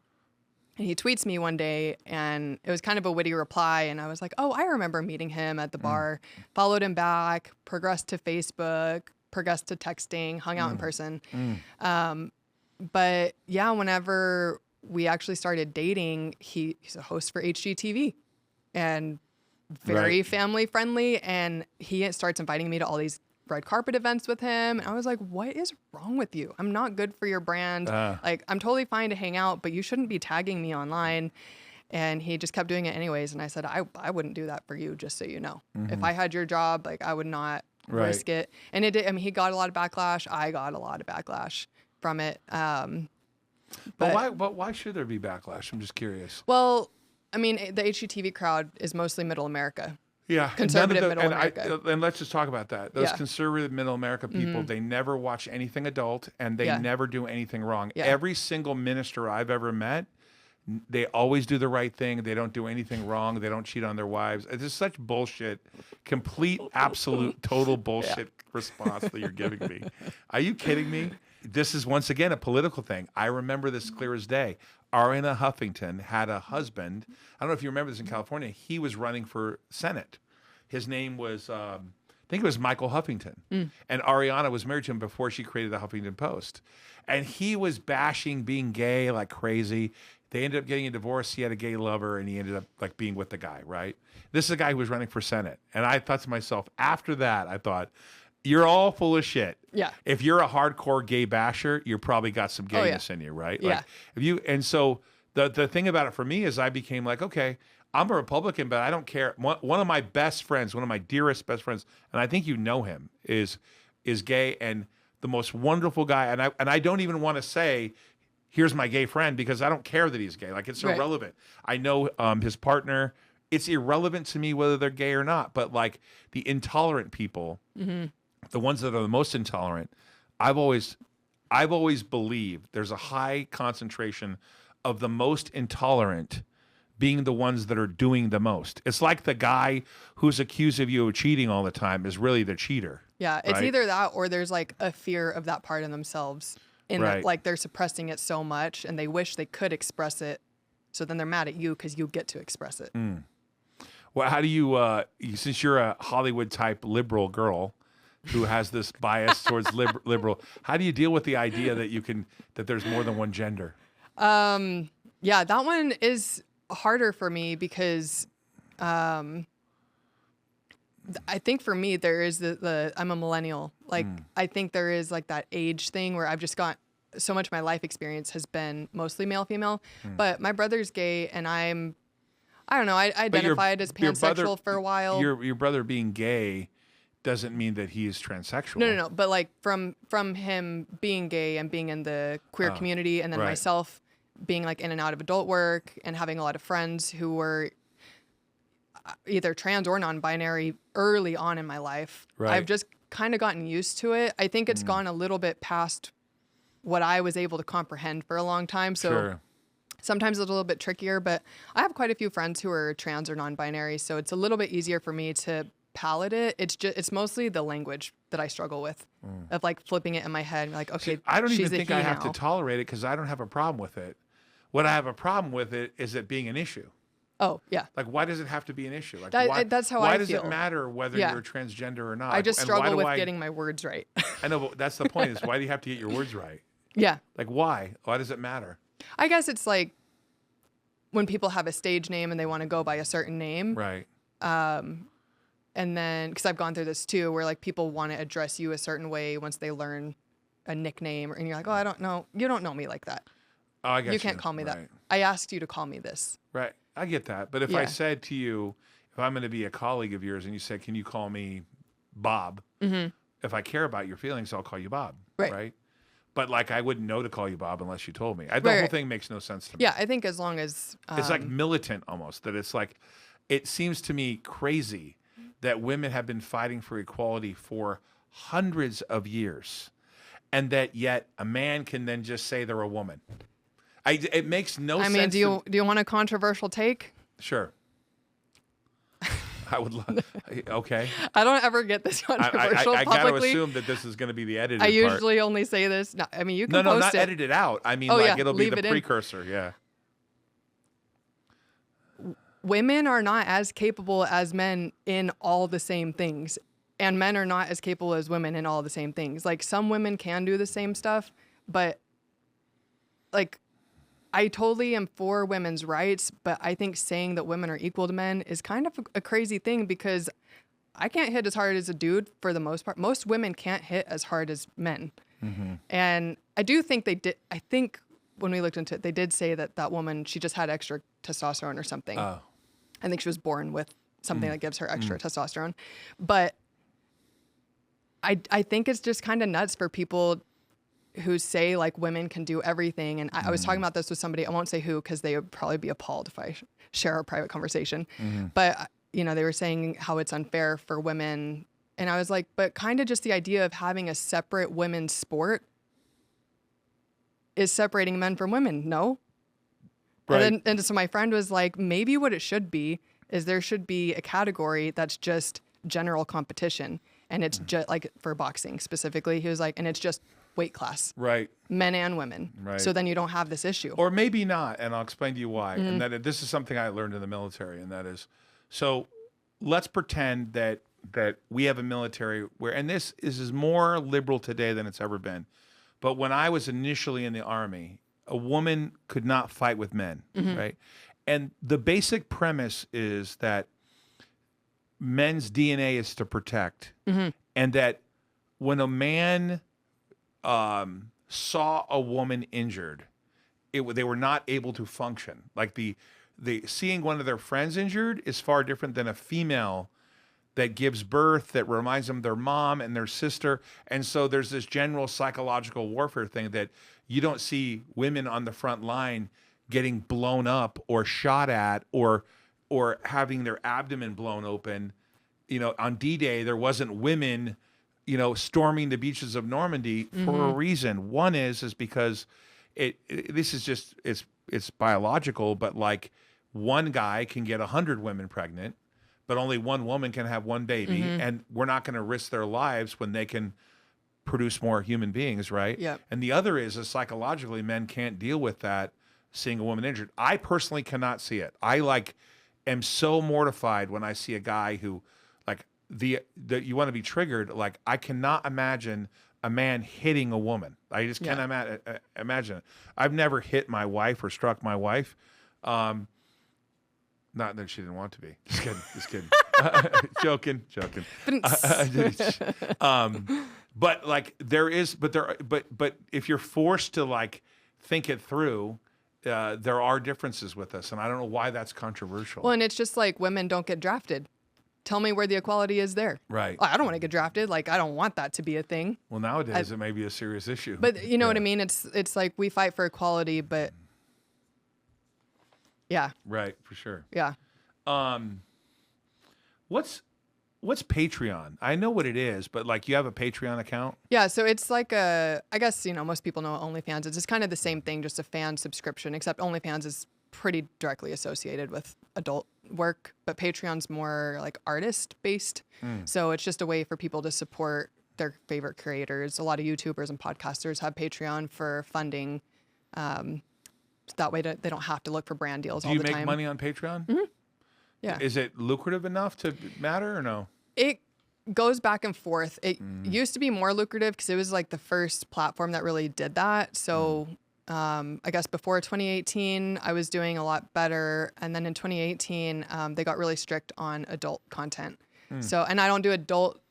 And he tweets me one day, and it was kind of a witty reply. And I was like, oh, I remember meeting him at the bar. Followed him back, progressed to Facebook, progressed to texting, hung out in person. But yeah, whenever we actually started dating, he's a host for HGTV and very family friendly. And he starts inviting me to all these red carpet events with him. And I was like, what is wrong with you? I'm not good for your brand. Like, I'm totally fine to hang out, but you shouldn't be tagging me online. And he just kept doing it anyways. And I said, I wouldn't do that for you, just so you know. If I had your job, like, I would not risk it. And it did. I mean, he got a lot of backlash. I got a lot of backlash from it. But why should there be backlash? I'm just curious. Well, I mean, the HGTV crowd is mostly middle America. Yeah, Conservative middle America. And let's just talk about that. Those conservative middle America people, they never watch anything adult, and they never do anything wrong. Every single minister I've ever met, they always do the right thing. They don't do anything wrong. They don't cheat on their wives. It's just such bullshit, complete, absolute, total bullshit response that you're giving me. Are you kidding me? This is, once again, a political thing. I remember this clear as day. Ariana Huffington had a husband. I don't know if you remember this in California. He was running for Senate. His name was, I think it was Michael Huffington. And Ariana was married to him before she created the Huffington Post. And he was bashing being gay like crazy. They ended up getting a divorce. He had a gay lover, and he ended up like being with the guy, right? This is a guy who was running for Senate. And I thought to myself, after that, I thought, you're all full of shit. Yeah. If you're a hardcore gay basher, you probably got some gayness in you, right? Like, and so the thing about it for me is I became like, okay, I'm a Republican, but I don't care. One of my best friends, one of my dearest best friends, and I think you know him, is gay and the most wonderful guy. And I don't even want to say, here's my gay friend, because I don't care that he's gay. Like, it's irrelevant. I know his partner. It's irrelevant to me whether they're gay or not. But like the intolerant people, the ones that are the most intolerant, I've always believed there's a high concentration of the most intolerant being the ones that are doing the most. It's like the guy who's accused of you of cheating all the time is really the cheater. Yeah, it's either that or there's like a fear of that part in themselves. That, like, they're suppressing it so much and they wish they could express it. So then they're mad at you because you get to express it. Well, how do you, since you're a Hollywood type liberal girl who has this bias towards liberal, how do you deal with the idea that there's more than one gender? Yeah, that one is harder for me because I think for me there is I'm a millennial. Like I think there is like that age thing where I've just got so much of my life experience has been mostly male female, but my brother's gay and I don't know, I identified as pansexual for a while. Your brother being gay doesn't mean that he's transsexual. No. But like from him being gay and being in the queer community, and then myself being like in and out of adult work and having a lot of friends who were either trans or non-binary early on in my life, I've just kind of gotten used to it. I think it's gone a little bit past what I was able to comprehend for a long time. So sometimes it's a little bit trickier, but I have quite a few friends who are trans or non-binary. So it's a little bit easier for me to palate it. It's mostly the language that I struggle with of like flipping it in my head. Like, okay, I don't even she's a think he I have now. to tolerate it because I don't have a problem with it. What I have a problem with it is it being an issue. Oh, yeah. Like, why does it have to be an issue? Like, that's how why I does feel. it matter whether you're transgender or not? I just And struggle with getting my words right. I know, but that's the point is why do you have to get your words right? Yeah. Like, why? Why does it matter? I guess it's like when people have a stage name and they want to go by a certain name. Right. And then, because I've gone through this too, where like people want to address you a certain way once they learn a nickname, and you're like, oh, I don't know. You don't know me like that. Oh, I guess you can't call me that. I asked you to call me this. Right. I get that. But if I said to you, if I'm going to be a colleague of yours and you said, can you call me Bob? If I care about your feelings, I'll call you Bob. Right. But like, I wouldn't know to call you Bob unless you told me. The whole thing makes no sense to me. Yeah. I think as long as. It's like militant almost, that it's like, it seems to me crazy that women have been fighting for equality for hundreds of years, and that yet a man can then just say they're a woman. It makes no sense. I mean, do you want a controversial take? Sure. I would love. Okay. I don't ever get this controversial I got to publicly. assume that this is going to be the edited I part. usually only say this. No, I mean, you can No, post not it. edit it out. I mean, Oh, like yeah, it'll be leave the it in. precursor. Yeah. Women are not as capable as men in all the same things, and men are not as capable as women in all the same things. Like, some women can do the same stuff, but like, I totally am for women's rights, but I think saying that women are equal to men is kind of a crazy thing, because I can't hit as hard as a dude for the most part. Most women can't hit as hard as men. Mm-hmm. And I do think they did. I think when we looked into it, they did say that woman, she just had extra testosterone or something. Oh. I think she was born with something that gives her extra testosterone. But I think it's just kind of nuts for people who say like women can do everything. And I was talking about this with somebody, I won't say who, because they would probably be appalled if I share a private conversation. But, you know, they were saying how it's unfair for women. And I was like, but kind of just the idea of having a separate women's sport is separating men from women. No. Right. And so my friend was like, maybe what it should be is there should be a category that's just general competition. And it's just like for boxing specifically, he was like, and it's just weight class, Right. men and women. Right. So then you don't have this issue. Or maybe not, and I'll explain to you why. And that this is something I learned in the military, and that is, so let's pretend that we have a military where, and this is more liberal today than it's ever been. But when I was initially in the Army, a woman could not fight with men, right? And the basic premise is that men's DNA is to protect, and that when a man saw a woman injured, they were not able to function. Like the seeing one of their friends injured is far different than a female that gives birth, that reminds them of their mom and their sister. And so there's this general psychological warfare thing that you don't see women on the front line getting blown up or shot at or having their abdomen blown open. You know, on D-Day, there wasn't women, you know, storming the beaches of Normandy for a reason. One is because this is just, it's biological, but like one guy can get 100 women pregnant, but only one woman can have one baby. And we're not going to risk their lives when they can produce more human beings, right? Yep. And the other is psychologically, men can't deal with that, seeing a woman injured. I personally cannot see it. I am so mortified when I see a guy who, like, you want to be triggered. Like, I cannot imagine a man hitting a woman. I just can't imagine it. I've never hit my wife or struck my wife. Not that she didn't want to be. Just kidding. Joking. But like but if you're forced to like think it through, there are differences with us, and I don't know why that's controversial. Well, and it's just like women don't get drafted. Tell me where the equality is there. Right. I don't want to get drafted. Like, I don't want that to be a thing. Well, nowadays it may be a serious issue. But you know what I mean? It's like we fight for equality, but yeah. Right, for sure. Yeah. What's Patreon? I know what it is, but like you have a Patreon account? Yeah, so it's like I guess, you know, most people know OnlyFans. It's just kind of the same thing, just a fan subscription, except OnlyFans is pretty directly associated with adult work, but Patreon's more like artist-based. So it's just a way for people to support their favorite creators. A lot of YouTubers and podcasters have Patreon for funding. That way they don't have to look for brand deals all the time. Do you make money on Patreon? Yeah. Is it lucrative enough to matter or no? It goes back and forth. It used to be more lucrative because it was like the first platform that really did that. So I guess before 2018, I was doing a lot better. And then in 2018, they got really strict on adult content. So, and I don't do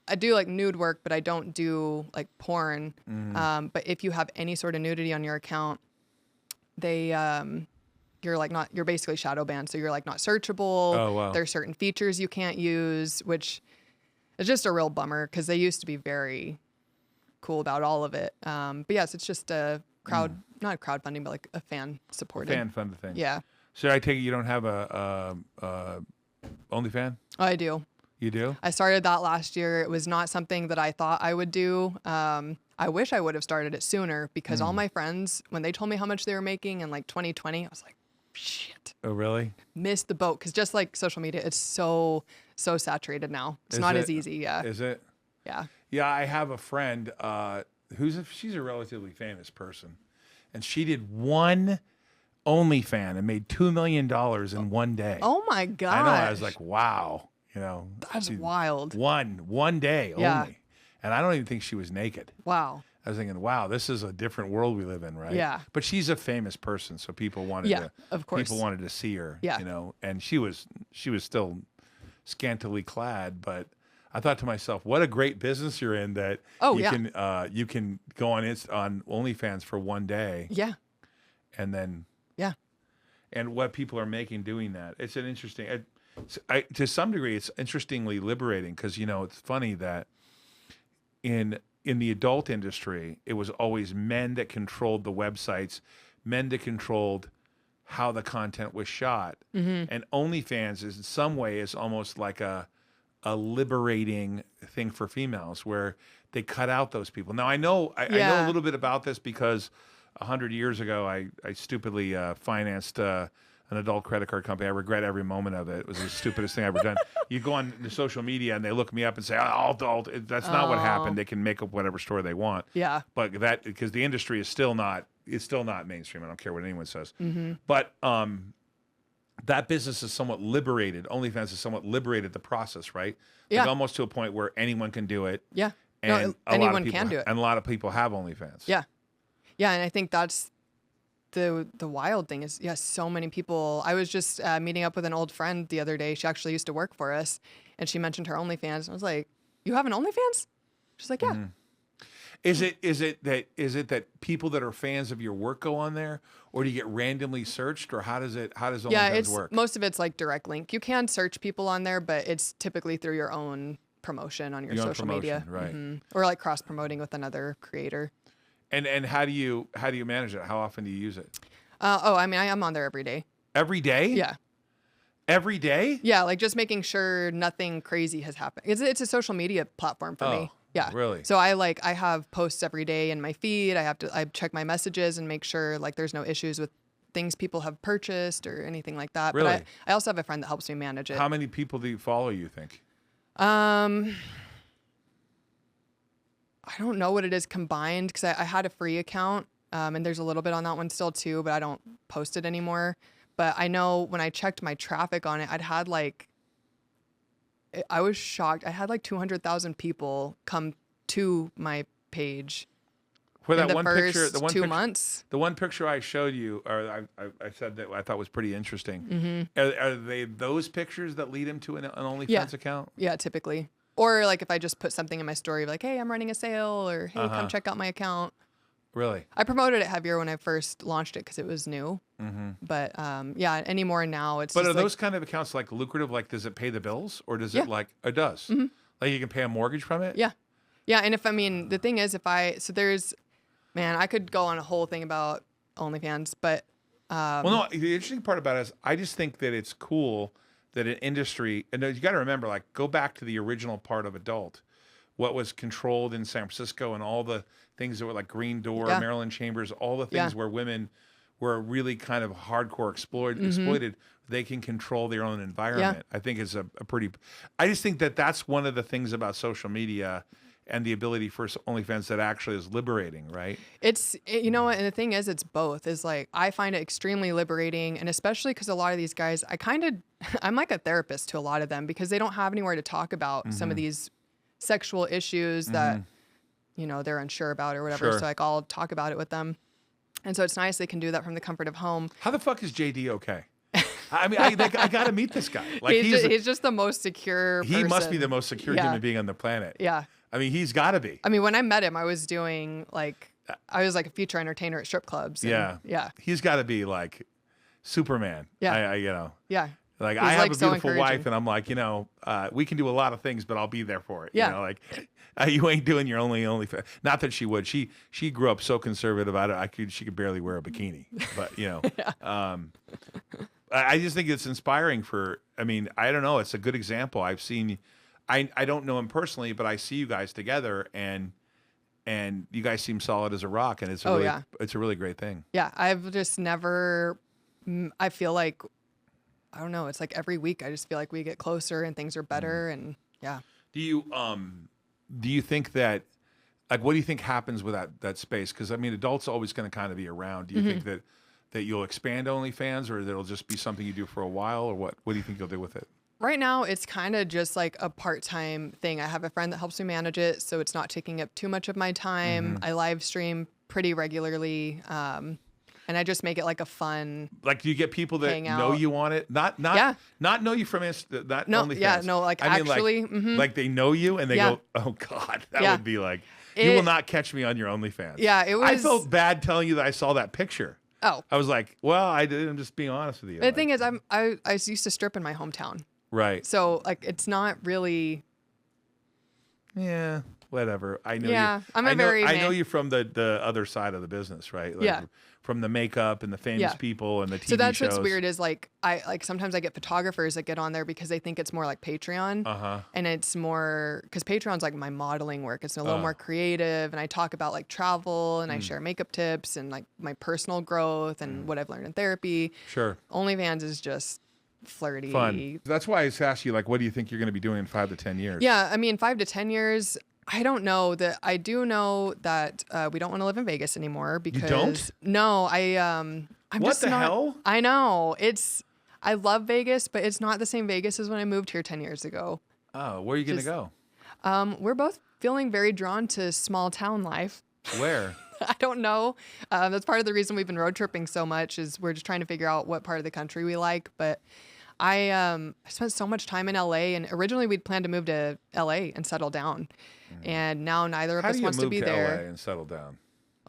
I do like nude work, but I don't do like porn. But if you have any sort of nudity on your account, they, you're basically shadow banned. So you're like not searchable. Oh, wow. There's certain features you can't use, which is just a real bummer because they used to be very cool about all of it. But yes, it's just a not a crowdfunding, but like a fan supported. Fan funded thing. Yeah. So I take it you don't have OnlyFans? I do. You do? I started that last year. It was not something that I thought I would do. I wish I would have started it sooner because all my friends, when they told me how much they were making in like 2020, I was like, shit. Oh, really? Missed the boat. Because just like social media, it's so saturated now. It's not as easy. Yeah. Is it? Yeah. Yeah, I have a friend she's a relatively famous person, and she did one OnlyFans and made $2 million in one day. Oh my god! I know. I was like, wow. That's wild. One day Yeah. only, and I don't even think she was naked. Wow. I was thinking, wow, this is a different world we live in, right? Yeah. But she's a famous person, so people wanted to. Of course. People wanted to see her. Yeah. And she was still scantily clad, but I thought to myself, what a great business you're in that you can go on OnlyFans for one day. Yeah. And then and what people are making doing that. It's an interesting to some degree it's interestingly liberating because it's funny that in the adult industry it was always men that controlled the websites, men that controlled how the content was shot. And OnlyFans is in some way is almost like a liberating thing for females where they cut out those people. Now I know a little bit about this because 100 years ago I stupidly financed an adult credit card company. I regret every moment of it. It was the stupidest thing I've ever done. You go on the social media and they look me up and say, Ault. That's not what happened. They can make up whatever story they want. Yeah. But because the industry is still not mainstream. I don't care what anyone says. But that business is somewhat liberated. OnlyFans is somewhat liberated the process, right? Yeah. Like almost to a point where anyone can do it. Yeah. And anyone can do it. And a lot of people have OnlyFans. Yeah. Yeah, and I think that's the wild thing is, so many people. I was just meeting up with an old friend the other day. She actually used to work for us, and she mentioned her OnlyFans. I was like, "You have an OnlyFans?" She's like, "Yeah." Is it that people that are fans of your work go on there, or do you get randomly searched, or how does OnlyFans work? Most of it's like direct link. You can search people on there, but it's typically through your own promotion on your social media, right? Or like cross promoting with another creator. And how do you manage it? How often do you use it? I mean, I am on there every day. Every day? Yeah. Every day? Yeah, like just making sure nothing crazy has happened. It's a social media platform for me. Yeah. Really? So I have posts every day in my feed. I check my messages and make sure like there's no issues with things people have purchased or anything like that. Really? But I also have a friend that helps me manage it. How many people do you follow, you think? I don't know what it is combined because I had a free account and there's a little bit on that one still too, but I don't post it anymore. But I know when I checked my traffic on it, I was shocked. I had like 200,000 people come to my page For in that the one first picture, the one 2 picture, months. the one picture I showed you, or I said that I thought was pretty interesting. Are they those pictures that lead him to an OnlyFans account? Yeah, typically. Or like if I just put something in my story like, hey, I'm running a sale, or hey, come check out my account. Really? I promoted it heavier when I first launched it because it was new. But anymore now it's. But just are those kind of accounts like lucrative? Like, does it pay the bills, or does it like it does? Like you can pay a mortgage from it? Yeah, yeah. And the thing is, I could go on a whole thing about OnlyFans, but. Well, no. The interesting part about it is, I just think that it's cool that an industry, and you got to remember, like, go back to the original part of adult, what was controlled in San Francisco and all the things that were like Green Door, Maryland Chambers, all the things where women were really kind of hardcore exploited. They can control their own environment. I think it's I just think that that's one of the things about social media and the ability for OnlyFans that actually is liberating, right? And the thing is, it's both. Is like, I find it extremely liberating, and especially because a lot of these guys, I'm like a therapist to a lot of them because they don't have anywhere to talk about some of these sexual issues that, they're unsure about or whatever. Sure. So like, I'll talk about it with them. And so it's nice they can do that from the comfort of home. How the fuck is JD okay? I mean, I got to meet this guy. Like he's just the most secure person. He must be the most secure human being on the planet. Yeah. I mean, he's got to be. I mean, when I met him, I was like a feature entertainer at strip clubs. And, yeah. He's got to be like Superman. Yeah. Yeah. Like, he's I have like a so beautiful wife, encouraging. and I'm like, we can do a lot of things, but I'll be there for it. Yeah. Like, you ain't doing your only. Not that she would. She grew up so conservative about it. She could barely wear a bikini. But I just think it's inspiring I mean, I don't know. It's a good example. I've seen, I don't know him personally, but I see you guys together and you guys seem solid as a rock, and it's it's a really great thing. Yeah. I've just never, I feel like, I don't know. It's like every week I just feel like we get closer and things are better. And yeah. Do you think that, like, what do you think happens with that space? Because I mean, adults are always going to kind of be around. Do you think that you'll expand OnlyFans, or that'll just be something you do for a while, or what? What do you think you'll do with it? Right now, it's kind of just like a part-time thing. I have a friend that helps me manage it, so it's not taking up too much of my time. I live stream pretty regularly, and I just make it like a fun. Like, do you get people that hangout. know you on it? Not know you from OnlyFans. Yeah, no, like I mean, actually, like they know you and they go, oh God, that would be like, you will not catch me on your OnlyFans. Yeah, it was. I felt bad telling you that I saw that picture. Oh, I was like, well, I did. I'm just being honest with you. The thing is, I used to strip in my hometown. Right. So like, it's not really. Yeah. Whatever. I know. Yeah, I know you from the other side of the business, right? Like, yeah. From the makeup and the famous people and the TV shows. So that's what's weird is like sometimes I get photographers that get on there because they think it's more like Patreon. And it's more because Patreon's like my modeling work. It's a little more creative, and I talk about like travel and I share makeup tips and like my personal growth and what I've learned in therapy. Sure. OnlyFans is just flirty. Fun. That's why I asked you, like, what do you think you're going to be doing in 5 to 10 years? Yeah, I mean, 5 to 10 years. I don't know that. I do know that we don't want to live in Vegas anymore because. You don't? No, I'm what just the not. hell? I know I love Vegas, but it's not the same Vegas as when I moved here 10 years ago. Oh, where are you going to go? We're both feeling very drawn to small town life. Where? I don't know. That's part of the reason we've been road tripping so much is we're just trying to figure out what part of the country we like. But I spent so much time in LA, and originally we'd planned to move to LA and settle down. And now neither of us wants to be there. How do you move to LA and settle down?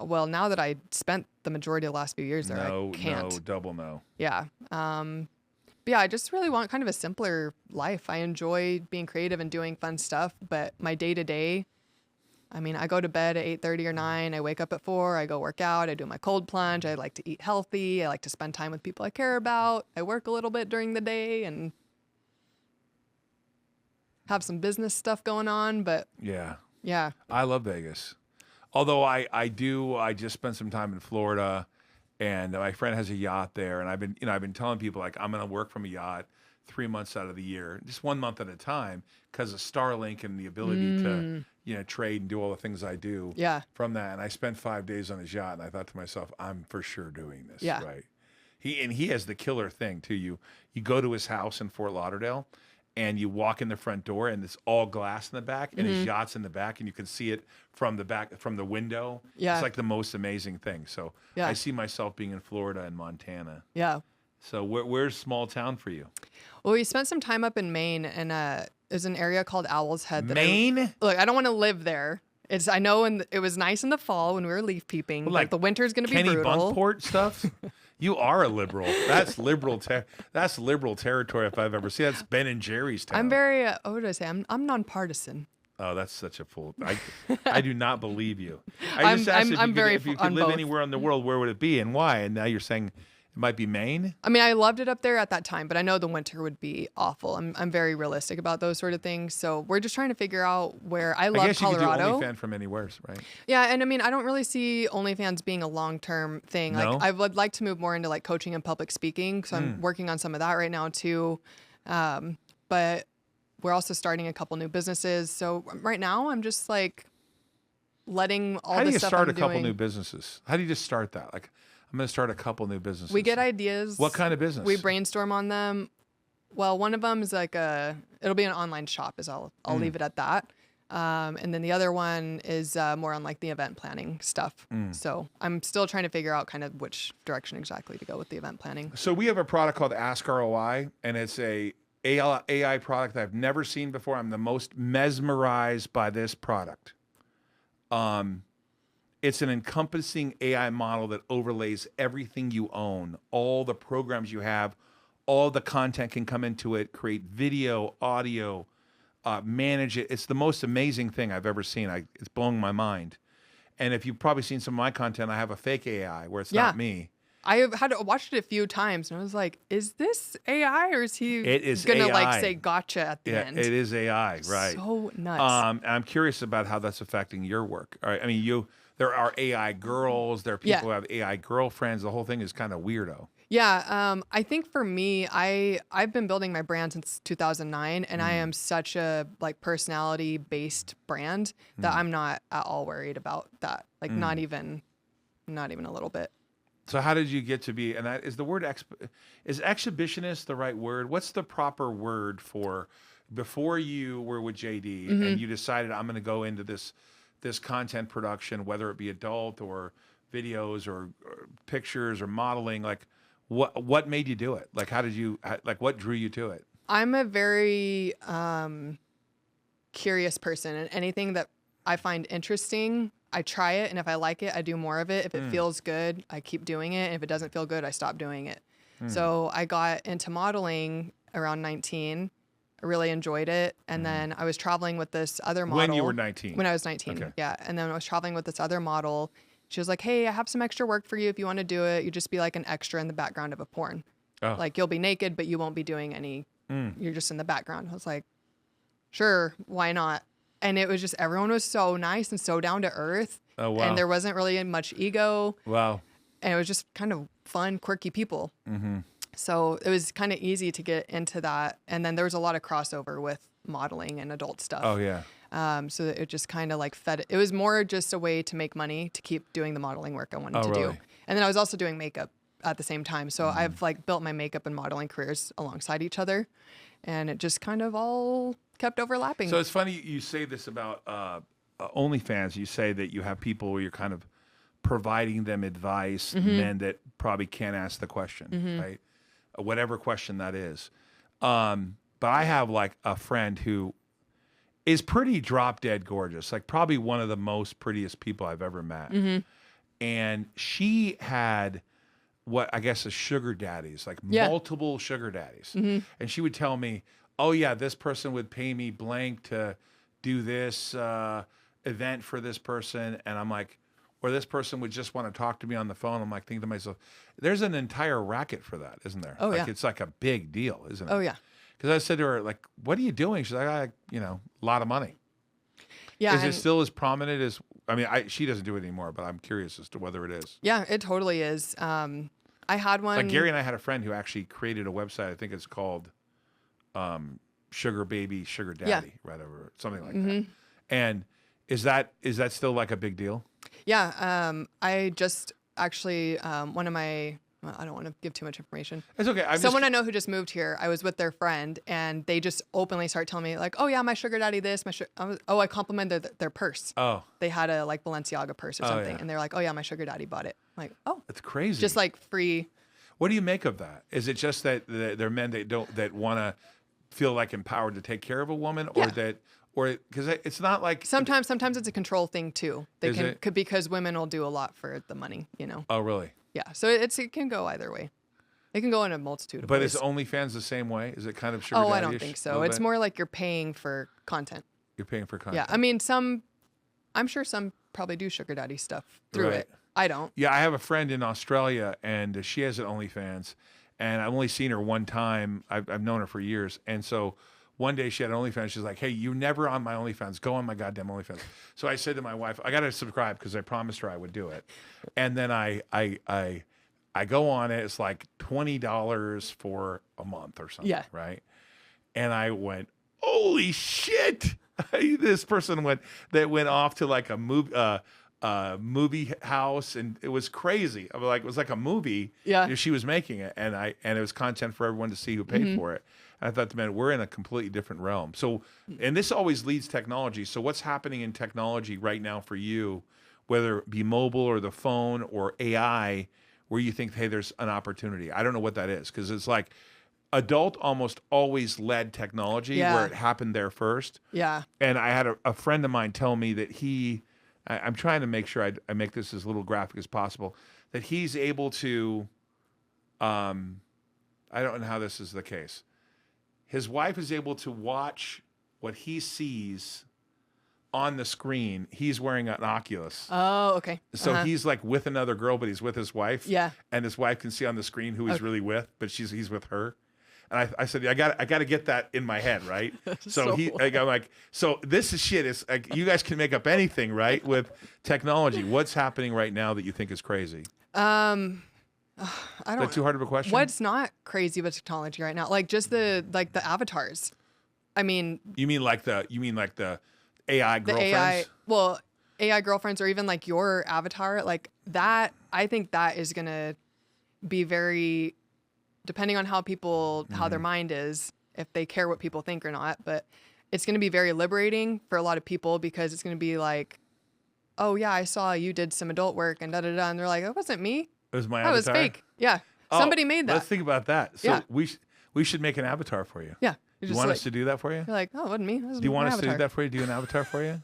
Well, now that I spent the majority of the last few years there, I can't. No, double no. Yeah. But yeah, I just really want kind of a simpler life. I enjoy being creative and doing fun stuff, but my day to day, I mean, I go to bed at 8:30 or 9. I wake up at 4. I go work out. I do my cold plunge. I like to eat healthy. I like to spend time with people I care about. I work a little bit during the day and have some business stuff going on, but yeah. I love Vegas. Although I just spent some time in Florida, and my friend has a yacht there, and I've been telling people, like, I'm going to work from a yacht 3 months out of the year, just 1 month at a time, because of Starlink and the ability to trade and do all the things I do from that. And I spent 5 days on his yacht, and I thought to myself, I'm for sure doing this. Yeah. Right. He has the killer thing too. You go to his house in Fort Lauderdale, and you walk in the front door, and it's all glass in the back, and his yacht's in the back, and you can see it from the back, from the window. Yeah. It's like the most amazing thing. So I see myself being in Florida and Montana. Yeah. So where's small town for you? Well, we spent some time up in Maine, and there's an area called Owl's Head. Maine? Look, I don't want to live there. I know, and it was nice in the fall when we were leaf peeping. Well, like the winter's going to be Kenny brutal. Bunkport stuff? You are a liberal. That's liberal. That's liberal territory if I've ever seen. That's Ben and Jerry's town. I'm very. What did I say? I'm nonpartisan. Oh, that's such a fool. I do not believe you. I just asked if you could live anywhere in the world, where would it be and why? And now you're saying it might be Maine? I mean, I loved it up there at that time, but I know the winter would be awful. I'm very realistic about those sort of things. So we're just trying to figure out where I love guess Colorado. You could do OnlyFans from anywhere, right? Yeah, and I mean, I don't really see OnlyFans being a long-term thing. No? Like, I would like to move more into like coaching and public speaking. So I'm working on some of that right now too. But we're also starting a couple new businesses. So right now, I'm just like letting all the stuff I'm doing. How do you start a couple new businesses? How do you just start that? Like, I'm going to start a couple new businesses. We get ideas. What kind of business? We brainstorm on them. Well, one of them is like it'll be an online shop, I'll leave it at that. And then the other one is more on like the event planning stuff. So I'm still trying to figure out kind of which direction exactly to go with the event planning. So we have a product called askROI, and it's a AI product I've never seen before. I'm the most mesmerized by this product. It's an encompassing AI model that overlays everything you own, all the programs you have, all the content can come into it, create video, audio, manage it. It's the most amazing thing I've ever seen. It's blowing my mind. And if you've probably seen some of my content, I have a fake AI where it's not me. I had watched it a few times and I was like, is this AI or is he gonna AI. like say gotcha at the end? It is AI, right? So nuts. I'm curious about how that's affecting your work. All right, I mean, there are AI girls, there are people who have AI girlfriends. The whole thing is kind of weirdo. Yeah, I think for me, I've been building my brand since 2009, and I am such a like personality based brand that I'm not at all worried about that. Like not even a little bit. So how did you get to be? And is the word is exhibitionist the right word? What's the proper word for before you were with JD and you decided I'm going to go into this content production, whether it be adult or videos or pictures or modeling? Like, what made you do it? Like, how did you like? What drew you to it? I'm a very curious person, and anything that I find interesting, I try it, and if I like it, I do more of it. If it feels good, I keep doing it, and if it doesn't feel good, I stop doing it. So I got into modeling around 19. I really enjoyed it, and then I was traveling with this other model. When you were 19? When I was 19, okay. Yeah. And then I was traveling with this other model. She was like, hey, I have some extra work for you if you want to do it. You just be like an extra in the background of a porn. Oh. Like you'll be naked, but you won't be doing any, you're just in the background. I was like, sure, why not? And it was just, everyone was so nice and so down to earth. Oh, wow. And there wasn't really much ego. Wow. And it was just kind of fun, quirky people. So it was kind of easy to get into that. And then there was a lot of crossover with modeling and adult stuff. Oh, yeah. So it just kind of like fed. It was more just a way to make money to keep doing the modeling work I wanted to do. And then I was also doing makeup at the same time. So I've like built my makeup and modeling careers alongside each other. And it just kind of all kept overlapping. So it's funny you say this about OnlyFans. You say that you have people where you're kind of providing them advice, men that probably can't ask the question, right? Whatever question that is. But I have like a friend who is pretty drop dead gorgeous, like probably one of the most prettiest people I've ever met. And she had what I guess is sugar daddies, like multiple sugar daddies. And she would tell me, oh yeah, this person would pay me blank to do this event for this person. And I'm like, or this person would just want to talk to me on the phone. I'm like thinking to myself, there's an entire racket for that, isn't there? Oh, like, yeah. It's like a big deal, isn't it? Oh, yeah. Because I said to her, like, what are you doing? She's like, a lot of money. Yeah. Is it still as prominent as, I mean, she doesn't do it anymore, but I'm curious as to whether it is. Yeah, it totally is. I had one. Like Gary and I had a friend who actually created a website. I think it's called Sugar Baby, Sugar Daddy, whatever, something like that. And is that still like a big deal? Yeah. I just actually, one of my, well, I don't want to give too much information. It's okay. Someone I know who just moved here, I was with their friend and they just openly start telling me like, oh yeah, my sugar daddy this, I complimented their purse. Oh. They had a like Balenciaga purse or something. Yeah. And they're like, oh yeah, my sugar daddy bought it. I'm like, oh. That's crazy. Just like free. What do you make of that? Is it just that they're men that want to feel like empowered to take care of a woman, or because it's not like sometimes it's a control thing too. Is it? Because women will do a lot for the money, Oh, really? Yeah. So it can go either way. It can go in a multitude of ways. But is OnlyFans the same way? Is it kind of sugar daddy-ish? I don't think so. It's more like you're paying for content. You're paying for content. Yeah. I mean, I'm sure some probably do sugar daddy stuff through it. I don't. Yeah, I have a friend in Australia, and she has an OnlyFans, and I've only seen her one time. I've known her for years, and so one day she had an OnlyFans. She's like, "Hey, you're never on my OnlyFans. Go on my goddamn OnlyFans." So I said to my wife, "I got to subscribe because I promised her I would do it." And then I go on it. It's like $20 for a month or something, right? And I went, "Holy shit!" This person went off to like a movie house, and it was crazy. I was like, it was like a movie. Yeah. She was making it, and it was content for everyone to see who paid for it. And I thought, man, we're in a completely different realm. So, and this always leads technology. So what's happening in technology right now for you, whether it be mobile or the phone or AI, where you think, hey, there's an opportunity? I don't know what that is, because it's like adult almost always led technology where it happened there first. Yeah. And I had a friend of mine tell me that I'm trying to make sure I make this as little graphic as possible, that he's able to, I don't know how this is the case. His wife is able to watch what he sees on the screen, he's wearing an Oculus. Oh, okay. So he's like with another girl, but he's with his wife. Yeah. And his wife can see on the screen who he's really with, but he's with her. And I said, I got to get that in my head, right? So I'm like, so this is shit. It's like you guys can make up anything, right? With technology, what's happening right now that you think is crazy? I don't. Is that too hard of a question? What's not crazy with technology right now? Like just the avatars. I mean. You mean like the AI girlfriends? AI girlfriends, or even like your avatar, like that. I think that is gonna be very, depending on how their mind is, if they care what people think or not. But it's gonna be very liberating for a lot of people, because it's gonna be like, oh yeah, I saw you did some adult work and and they're like, it wasn't me. It was my avatar. avatar. That was fake. Yeah, somebody made that. Let's think about that. So Yeah. we should make an avatar for you. Yeah. Do you want us to do that for you? You're like, oh, it wasn't me. Do you want us to do that for you? Do an avatar for you?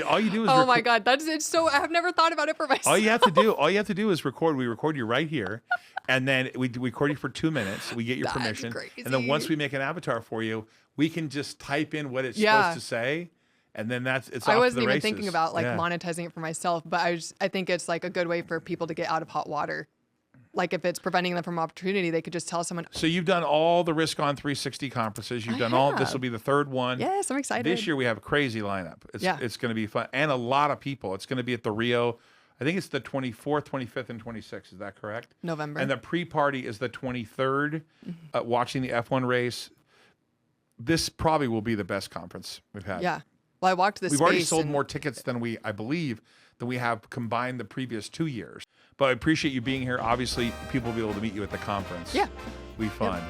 All you do is Oh my God, it's so. I have never thought about it for myself. all you have to do is record. We record you right here, and then we record you for 2 minutes. We get your That's permission, crazy. and then once we make an avatar for you, we can just type in what it's supposed to say, and then it's. I off wasn't to the even races. thinking about like Yeah. monetizing it for myself, but I think it's like a good way for people to get out of hot water. Like if it's preventing them from opportunity, they could just tell someone. So you've done all the Risk On 360 conferences. You've done all. This will be the third one. Yes, I'm excited. This year we have a crazy lineup. It's going to be fun, and a lot of people. It's going to be at the Rio. I think it's the 24th, 25th, and 26th. Is that correct? November. And the pre-party is the 23rd. Watching the F1 race. This probably will be the best conference we've had. Yeah. Well, I walked this. We've already sold more tickets than we have combined the previous 2 years. But I appreciate you being here. Obviously, people will be able to meet you at the conference. Yeah. Be fun.